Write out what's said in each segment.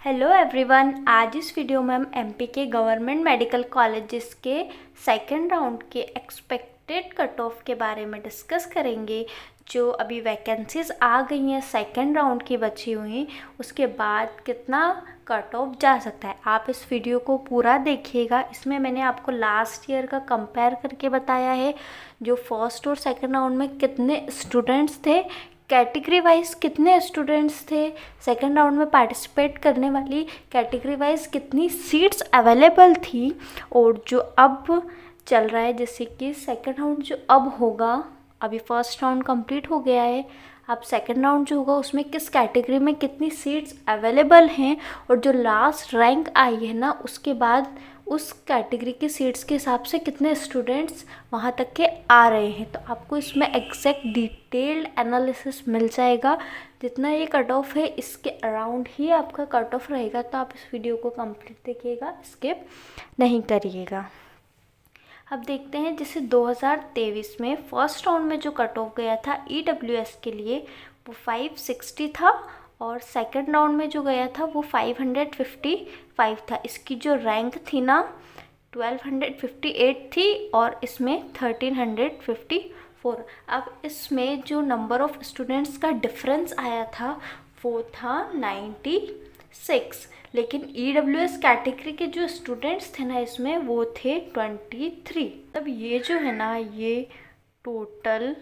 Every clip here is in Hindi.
Hello everyone. आज इस वीडियो में हम एमपी के गवर्नमेंट मेडिकल कॉलेजेस के सेकंड राउंड के एक्सपेक्टेड कट ऑफ के बारे में डिस्कस करेंगे। जो अभी वैकेंसीज आ गई हैं सेकंड राउंड की बची हुई, उसके बाद कितना कट ऑफ जा सकता है। आप इस वीडियो को पूरा देखिएगा। इसमें मैंने आपको लास्ट ईयर का कंपेयर करके बताया है, जो फर्स्ट और सेकंड राउंड में कितने स्टूडेंट्स थे, कैटेगरी वाइज कितने स्टूडेंट्स थे, सेकंड राउंड में पार्टिसिपेट करने वाली कैटेगरी वाइज कितनी सीट्स अवेलेबल थी, और जो अब चल रहा है जैसे कि सेकंड राउंड जो अब होगा, अभी फर्स्ट राउंड कंप्लीट हो गया है, अब सेकंड राउंड जो होगा उसमें किस कैटेगरी में कितनी सीट्स अवेलेबल हैं, और जो लास्ट रैंक आई है ना उसके बाद उस कैटेगरी की सीट्स के हिसाब से कितने स्टूडेंट्स वहाँ तक के आ रहे हैं। तो आपको इसमें एग्जैक्ट डिटेल्ड एनालिसिस मिल जाएगा। जितना ये कट ऑफ है इसके अराउंड ही आपका कट ऑफ रहेगा। तो आप इस वीडियो को कंप्लीट देखिएगा, स्किप नहीं करिएगा। अब देखते हैं, जैसे 2023 में फर्स्ट राउंड में जो कट ऑफ गया था ईडब्ल्यूएस के लिए वो 560 था, और सेकंड राउंड में जो गया था वो 555 था। इसकी जो रैंक थी ना 1258 थी, और इसमें 1354। अब इसमें जो नंबर ऑफ स्टूडेंट्स का डिफरेंस आया था वो था 96, लेकिन ईडब्ल्यूएस कैटेगरी के जो स्टूडेंट्स थे ना इसमें वो थे 23। तब ये जो है ना, ये टोटल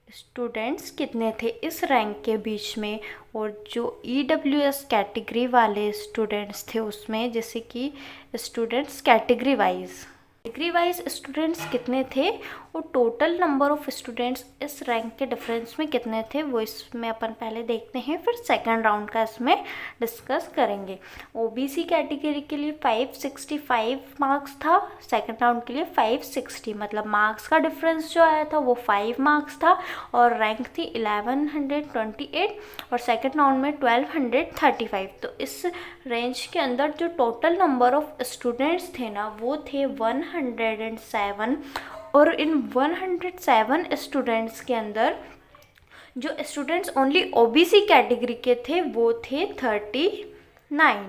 स्टूडेंट्स कितने थे इस रैंक के बीच में, और जो ईडब्ल्यूएस कैटेगरी वाले स्टूडेंट्स थे उसमें, जैसे कि स्टूडेंट्स कैटेगरी वाइज स्टूडेंट्स कितने थे, और टोटल नंबर ऑफ स्टूडेंट्स इस रैंक के डिफरेंस में कितने थे, वो इसमें अपन पहले देखते हैं, फिर सेकंड राउंड का इसमें डिस्कस करेंगे। ओबीसी कैटेगरी के लिए 565 मार्क्स था, सेकंड राउंड के लिए 560, मतलब मार्क्स का डिफरेंस जो आया था वो 5 मार्क्स था, और रैंक थी 1128, और सेकंड राउंड में 1235। तो इस रेंज के अंदर जो टोटल नंबर ऑफ स्टूडेंट्स थे ना वो थे 107, और इन 107 स्टूडेंट्स के अंदर जो स्टूडेंट्स ओनली ओबीसी कैटेगरी के थे वो थे 39।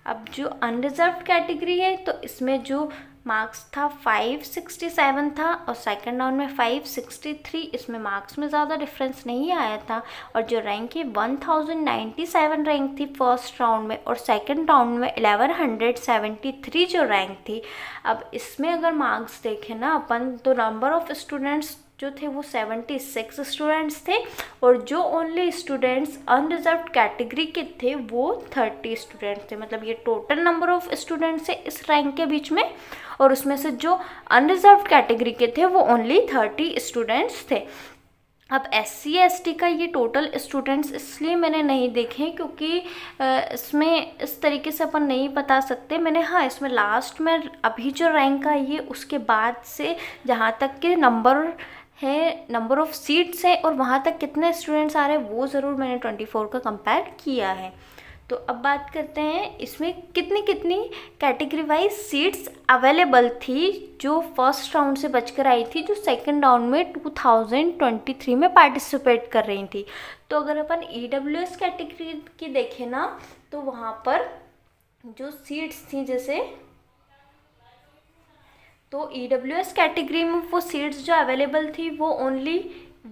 अब जो अनरिजर्व्ड कैटेगरी है तो इसमें जो मार्क्स था 567 था, और सेकंड राउंड में 563, इसमें मार्क्स में ज़्यादा डिफरेंस नहीं आया था, और जो रैंक है 1097 रैंक थी फर्स्ट राउंड में, और सेकंड राउंड में 1173 जो रैंक थी। अब इसमें अगर मार्क्स देखें ना अपन, तो नंबर ऑफ स्टूडेंट्स जो थे वो 76 स्टूडेंट्स थे, और जो ओनली स्टूडेंट्स अनरिजर्व्ड कैटेगरी के थे वो 30 स्टूडेंट्स थे। मतलब ये टोटल नंबर ऑफ स्टूडेंट्स है इस रैंक के बीच में, और उसमें से जो अनरिजर्व्ड कैटेगरी के थे वो ओनली 30 स्टूडेंट्स थे। अब SC ST का ये टोटल स्टूडेंट्स इसलिए मैंने नहीं देखे क्योंकि इसमें इस तरीके से अपन नहीं बता सकते। मैंने हाँ इसमें लास्ट में अभी जो रैंक आई है उसके बाद से जहाँ तक के नंबर है, नंबर ऑफ सीट्स है, और वहाँ तक कितने स्टूडेंट्स आ रहे हैं वो ज़रूर मैंने 24 का कंपेयर किया है। तो अब बात करते हैं इसमें कितनी कितनी कैटेगरी वाइज सीट्स अवेलेबल थी जो फर्स्ट राउंड से बचकर आई थी, जो सेकंड राउंड में 2023 में पार्टिसिपेट कर रही थी। तो अगर अपन ईडब्ल्यूएस कैटेगरी की देखें ना, तो वहाँ पर जो सीट्स थी, जैसे तो ईडब्ल्यूएस कैटेगरी में वो सीट्स जो अवेलेबल थी वो ओनली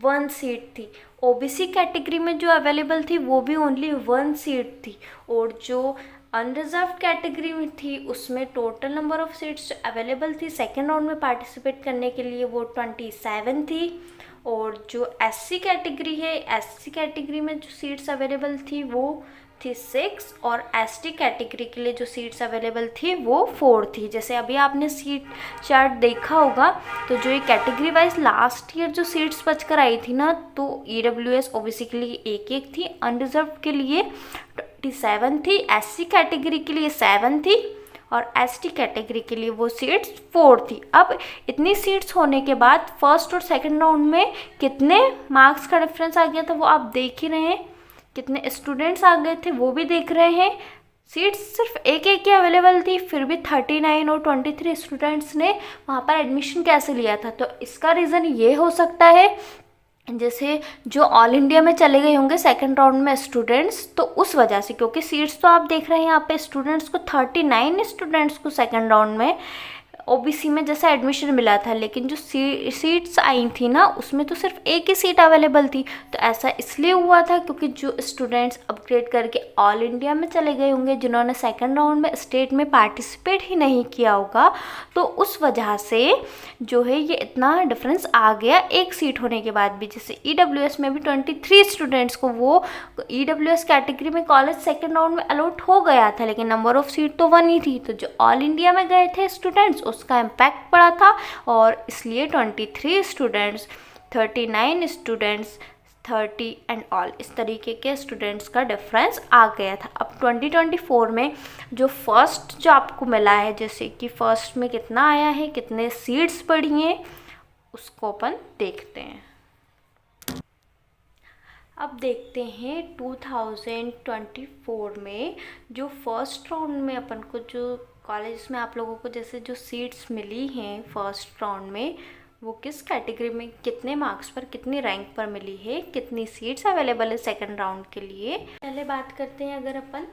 1 सीट थी। ओबीसी कैटेगरी में जो अवेलेबल थी वो भी ओनली 1 सीट थी, और जो अनरिजर्व्ड कैटेगरी में थी उसमें total number of seats available थी सेकेंड राउंड में पार्टिसिपेट करने के लिए वो 27 थी। और जो SC कैटेगरी है, SC कैटेगरी में जो सीट्स अवेलेबल थी वो थी 6, और ST कैटेगरी के लिए जो सीट्स अवेलेबल थी वो 4 थी। जैसे अभी आपने सीट चार्ट देखा होगा, तो जो ये कैटेगरी वाइज लास्ट ईयर जो सीट्स बचकर आई थी ना, तो EWS OBC के लिए एक थी, अनरिजर्व के लिए 27 थी, SC कैटेगरी के लिए 7 थी, और ST कैटेगरी के लिए वो सीट्स 4 थी। अब इतनी सीट्स होने के बाद फर्स्ट और सेकंड राउंड में कितने मार्क्स का डिफरेंस आ गया था वो आप देख ही रहे हैं, कितने स्टूडेंट्स आ गए थे वो भी देख रहे हैं। सीट्स सिर्फ एक ही अवेलेबल थी, फिर भी 39 और 23 स्टूडेंट्स ने वहाँ पर एडमिशन कैसे लिया था। तो इसका रीज़न ये हो सकता है जैसे जो ऑल इंडिया में चले गए होंगे सेकंड राउंड में स्टूडेंट्स, तो उस वजह से, क्योंकि सीट्स तो आप देख रहे हैं यहाँ पे स्टूडेंट्स को 39 स्टूडेंट्स को सेकंड राउंड में ओबीसी में जैसा एडमिशन मिला था, लेकिन जो सीट्स आई थी ना उसमें तो सिर्फ एक ही सीट अवेलेबल थी। तो ऐसा इसलिए हुआ था क्योंकि जो स्टूडेंट्स अपग्रेड करके ऑल इंडिया में चले गए होंगे, जिन्होंने सेकंड राउंड में स्टेट में पार्टिसिपेट ही नहीं किया होगा, तो उस वजह से जो है ये इतना डिफरेंस आ गया एक सीट होने के बाद भी। जैसे ईडब्ल्यूएस में भी 23 स्टूडेंट्स को वो ईडब्ल्यूएस कैटेगरी में कॉलेज सेकंड राउंड में अलॉट हो गया था, लेकिन नंबर ऑफ सीट तो 1 ही थी। तो जो ऑल इंडिया में गए थे स्टूडेंट्स उसका इम्पैक्ट पड़ा था, और इसलिए 23 स्टूडेंट्स, 39 स्टूडेंट्स, 30 एंड ऑल, इस तरीके के स्टूडेंट्स का डिफरेंस आ गया था। अब 2024 में जो फर्स्ट जो आपको मिला है, जैसे कि फर्स्ट में कितना आया है, कितने सीट्स पड़ी हैं, उसको अपन देखते हैं। अब देखते हैं 2024 में जो फर्स्ट राउंड में अपन को जो कॉलेज में आप लोगों को जैसे जो सीट्स मिली हैं फर्स्ट राउंड में, वो किस कैटेगरी में कितने मार्क्स पर, कितनी रैंक पर मिली है, कितनी सीट्स अवेलेबल है सेकंड राउंड के लिए। पहले बात करते हैं अगर अपन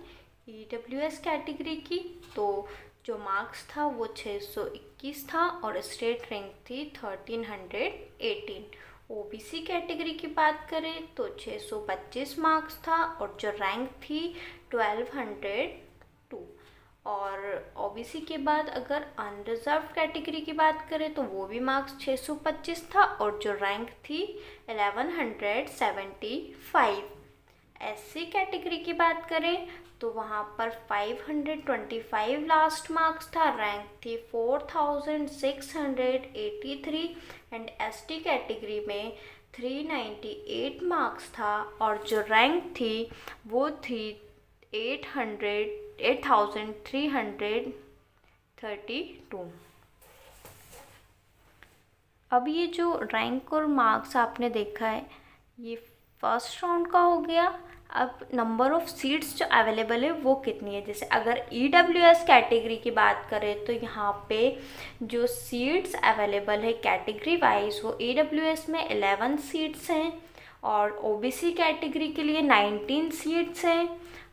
ईडब्ल्यूएस कैटेगरी की, तो जो मार्क्स था वो 621 था और स्टेट रैंक थी 1318। ओबीसी कैटेगरी की बात करें तो 625 मार्क्स था और जो रैंक थी 1202। और ओबीसी के बाद अगर अनरिजर्व कैटेगरी की बात करें तो वो भी मार्क्स 625 था और जो रैंक थी 1175। एससी कैटेगरी की बात करें तो वहाँ पर 525 लास्ट मार्क्स था, रैंक थी 4683 एंड एसटी कैटेगरी में 398 मार्क्स था और जो रैंक थी वो थी 8332। अब ये जो रैंक और मार्क्स आपने देखा है ये फर्स्ट राउंड का हो गया। अब नंबर ऑफ़ सीट्स जो अवेलेबल है वो कितनी है, जैसे अगर ईडब्ल्यूएस कैटेगरी की बात करें तो यहाँ पे जो सीट्स अवेलेबल है कैटेगरी वाइज वो ईडब्ल्यूएस में 11 सीट्स हैं और ओबीसी कैटेगरी के लिए 19 सीट्स हैं,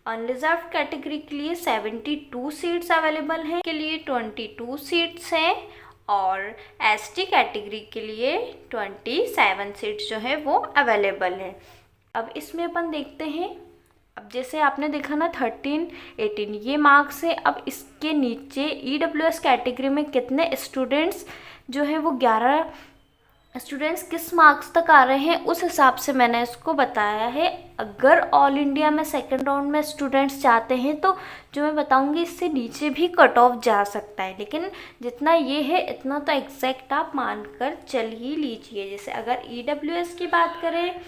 अनरिजर्व कैटेगरी के लिए 72 सीट्स अवेलेबल हैं, के लिए 22 सीट्स हैं और एसटी कैटेगरी के लिए 27 सीट्स जो है वो अवेलेबल है। अब इसमें अपन देखते हैं, अब जैसे आपने देखा ना 13, 18 ये मार्क्स है। अब इसके नीचे ईडब्ल्यूएस कैटेगरी में कितने स्टूडेंट्स जो है वो 11 स्टूडेंट्स किस मार्क्स तक आ रहे हैं उस हिसाब से मैंने इसको बताया है। अगर ऑल इंडिया में सेकंड राउंड में स्टूडेंट्स जाते हैं तो जो मैं बताऊंगी इससे नीचे भी कट ऑफ जा सकता है, लेकिन जितना ये है इतना तो एग्जैक्ट आप मानकर चल ही लीजिए। जैसे अगर ईडब्ल्यूएस की बात करें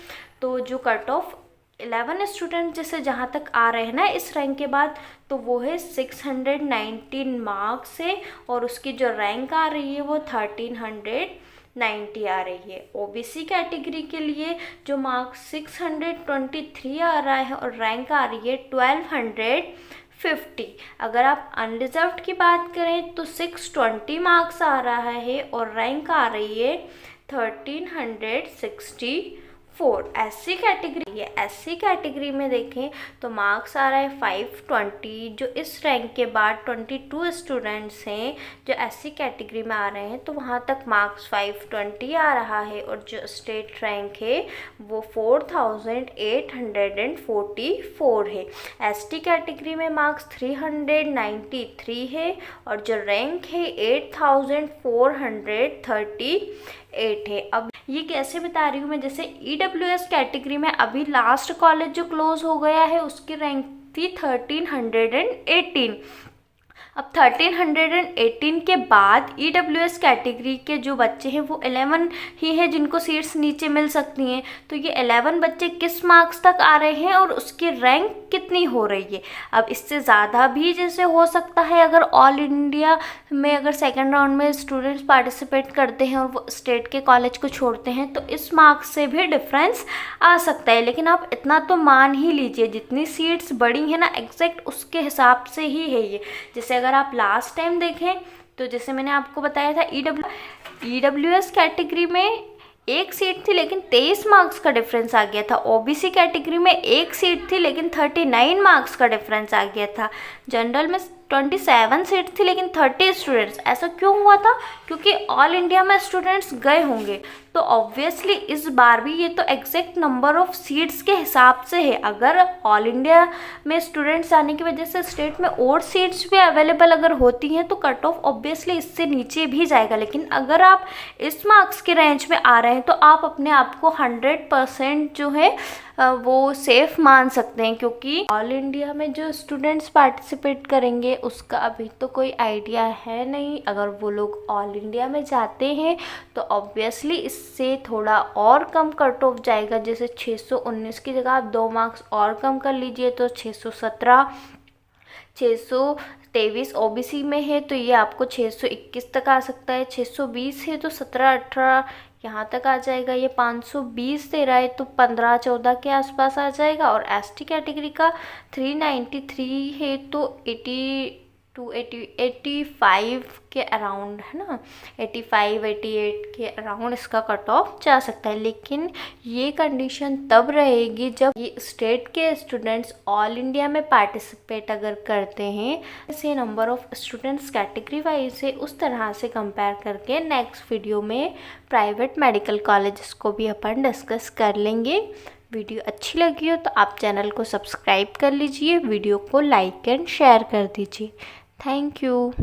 तो जो कट ऑफ 11 स्टूडेंट जैसे जहाँ तक आ रहे हैं ना इस रैंक के बाद, तो वो है 619 मार्क्स है और उसकी जो रैंक आ रही है वो 1390 आ रही है। ओबीसी कैटेगरी के लिए जो मार्क्स 623 आ रहा है और रैंक आ रही है 1250। अगर आप अनरिजर्व्ड की बात करें तो 620 मार्क्स आ रहा है और रैंक आ रही है 1364। एससी कैटेगरी है, एससी कैटेगरी में देखें तो मार्क्स आ रहा है 520। जो इस रैंक के बाद 22 स्टूडेंट्स हैं जो एससी कैटेगरी में आ रहे हैं तो वहाँ तक मार्क्स 520 आ रहा है और जो स्टेट रैंक है वो 4844 है। एसटी कैटेगरी में मार्क्स 393 है और जो रैंक है 8438 है। अब ये कैसे बता रही हूँ मैं, जैसे ईडब्ल्यूएस कैटेगरी में अभी लास्ट कॉलेज जो क्लोज हो गया है उसकी रैंक थी 1318। अब 1318 के बाद ईडब्ल्यूएस कैटेगरी के जो बच्चे हैं वो 11 ही हैं जिनको सीट्स नीचे मिल सकती हैं। तो ये 11 बच्चे किस मार्क्स तक आ रहे हैं और उसकी रैंक कितनी हो रही है। अब इससे ज़्यादा भी जैसे हो सकता है अगर ऑल इंडिया में अगर सेकेंड राउंड में स्टूडेंट्स पार्टिसिपेट करते हैं और वो स्टेट के कॉलेज को छोड़ते हैं तो इस मार्क्स से भी डिफरेंस आ सकता है। लेकिन आप इतना तो मान ही लीजिए जितनी सीट्स बढ़ी हैं ना एग्जैक्ट उसके हिसाब से ही है ये। जैसे अगर आप लास्ट टाइम देखें तो जैसे मैंने आपको बताया था ईडब्ल्यूएस कैटेगरी में एक सीट थी लेकिन 23 मार्क्स का डिफरेंस आ गया था। ओबीसी कैटेगरी में एक सीट थी लेकिन 39 मार्क्स का डिफरेंस आ गया था। जनरल में 27 सीट थी लेकिन 30 स्टूडेंट्स। ऐसा क्यों हुआ था? क्योंकि ऑल इंडिया में स्टूडेंट्स गए होंगे, तो ऑब्वियसली इस बार भी ये तो एग्जैक्ट नंबर ऑफ सीट्स के हिसाब से है। अगर ऑल इंडिया में स्टूडेंट्स आने की वजह से स्टेट में और सीट्स भी अवेलेबल अगर होती हैं तो कट ऑफ ऑब्वियसली इससे नीचे भी जाएगा। लेकिन अगर आप इस मार्क्स के रेंज में आ रहे हैं तो आप अपने आप को 100% जो है वो सेफ मान सकते हैं, क्योंकि ऑल इंडिया में जो स्टूडेंट्स पार्टिसिपेट करेंगे उसका अभी तो कोई आइडिया है नहीं। अगर वो लोग ऑल इंडिया में जाते हैं तो ऑब्वियसली इससे थोड़ा और कम कट ऑफ जाएगा। जैसे 619 की जगह आप 2 मार्क्स और कम कर लीजिए तो 617, 623 ओबीसी में है तो ये आपको 621 तक आ सकता है। 620 है तो 17-18 यहाँ तक आ जाएगा। ये 520 दे रहा है तो 15-14 के आसपास आ जाएगा। और एसटी कैटेगरी का 393 है तो 85 के अराउंड है ना, 85-88 के अराउंड इसका कट ऑफ जा सकता है। लेकिन ये कंडीशन तब रहेगी जब ये स्टेट के स्टूडेंट्स ऑल इंडिया में पार्टिसिपेट अगर करते हैं। इसे number of students category wise है, उस तरह से कंपेयर करके नेक्स्ट वीडियो में प्राइवेट मेडिकल कॉलेजेस को भी अपन डिस्कस कर लेंगे। वीडियो अच्छी लगी हो तो आप चैनल को सब्सक्राइब कर लीजिए, वीडियो को लाइक एंड शेयर कर दीजिए। Thank you.